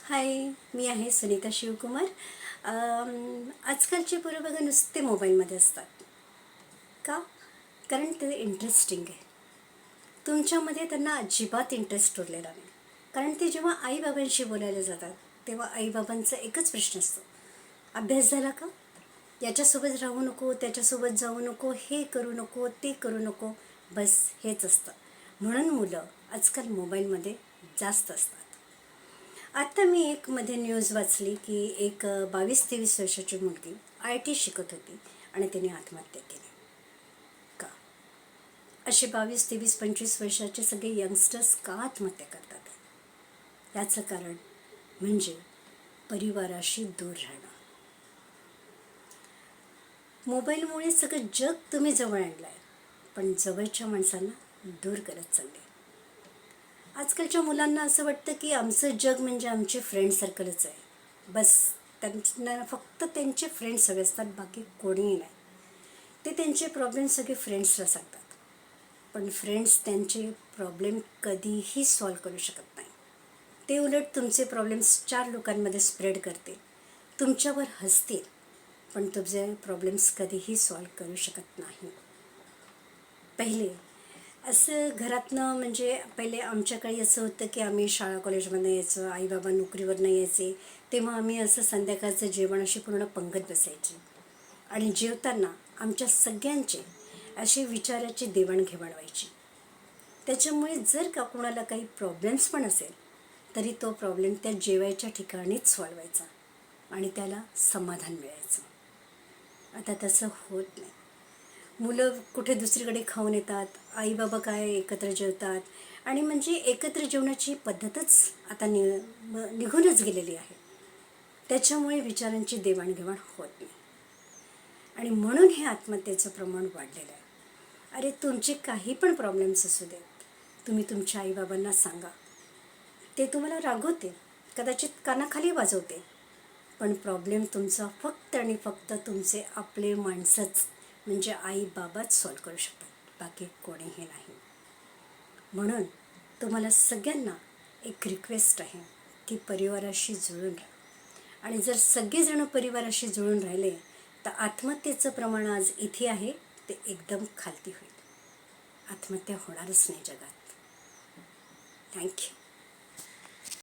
हाय, मी आहे सुनीता शिवकुमार. आजकालचे पोरं बघा नुसते मोबाईलमध्ये असतात. का? कारण ते इंटरेस्टिंग आहे. तुमच्यामध्ये त्यांना अजिबात इंटरेस्ट उरलेला नाही. कारण ते जेव्हा आईबाबांशी बोलायला जातात तेव्हा आईबाबांचा एकच प्रश्न असतो, अभ्यास झाला का? याच्यासोबत राहू नको, त्याच्यासोबत जाऊ नको, हे करू नको, ते करू नको, बस हेच असतं. म्हणून मुलं आजकाल मोबाईलमध्ये जास्त असतात. आत्ता मी एक मध्ये न्यूज वाचली की एक 22-23 वर्षाची मुलगी IT शिकत होती आणि तिने आत्महत्या केली. का? असे 22-23-25 वर्षाचे सगळे यंगस्टर्स का आत्महत्या करतात? याचं कारण म्हणजे परिवाराशी दूर राहणं. मोबाईलमुळे सगळं जग तुम्ही जवळ आणलं आहे, पण जवळच्या माणसांना दूर करत चालले. आजकालच्या मुलांना असं वाटतं की आमचं जग म्हणजे आमचे फ्रेंड सर्कलच आहे. बस त्यांना फक्त त्यांचे फ्रेंड्स हवे असतात, बाकी कोणीही नाही. ते त्यांचे प्रॉब्लेम सगळे फ्रेंड्सला सांगतात, पण फ्रेंड्स त्यांचे प्रॉब्लेम कधीही सॉल्व करू शकत नाही. ते उलट तुमचे प्रॉब्लेम्स 4 लोकांमध्ये स्प्रेड करतील, तुमच्यावर हसतील, पण तुमचे प्रॉब्लेम्स कधीही सॉल्व करू शकत नाही. पहिले असं घरातनं म्हणजे पहिले आमच्या काळी असं होतं की आम्ही शाळा कॉलेजमध्ये यायचं, आईबाबा नोकरीवर नाही यायचे, तेव्हा आम्ही असं संध्याकाळचं जेवण अशी पूर्ण पंगत बसायची आणि जेवताना आमच्या सगळ्यांचे अशी विचाराची देवाणघेवाण व्हायची. त्याच्यामुळे जर का कोणाला काही प्रॉब्लेम्स पण असेल तरी तो प्रॉब्लेम त्या जेवायच्या ठिकाणीच सॉल्व व्हायचा आणि त्याला समाधान मिळायचं. आता तसं होत नाही. मुलं कुठे दुसरीकडे खाऊन येतात, आई बाबा काय एकत्र जेवतात आणि म्हणजे एकत्र जेवणाची पद्धतच आता निघूनच गेलेली आहे. त्याच्यामुळे विचारांची देवाणघेवाण होत नाही आणि म्हणून हे आत्महत्येचं प्रमाण वाढलेलं आहे. अरे तुमचे काही पण प्रॉब्लेम्स असू देत, तुम्ही तुमच्या आईबाबांना सांगा. ते तुम्हाला रागवतील, कदाचित कानाखाली वाजवते, पण प्रॉब्लेम तुमचा फक्त आणि फक्त तुमचे आपले माणसंच म्हणजे आई बाबाच सॉल्व करू शकतात, बाकी कोणीही नाही. म्हणून तुम्हाला सगळ्यांना एक रिक्वेस्ट आहे की परिवाराशी जुळून राहा. आणि जर सगळेजण परिवाराशी जुळून राहिले तर आत्महत्येचं प्रमाण आज इथे आहे ते एकदम खालती होईल. आत्महत्या होणारच नाही जगात. थँक्यू.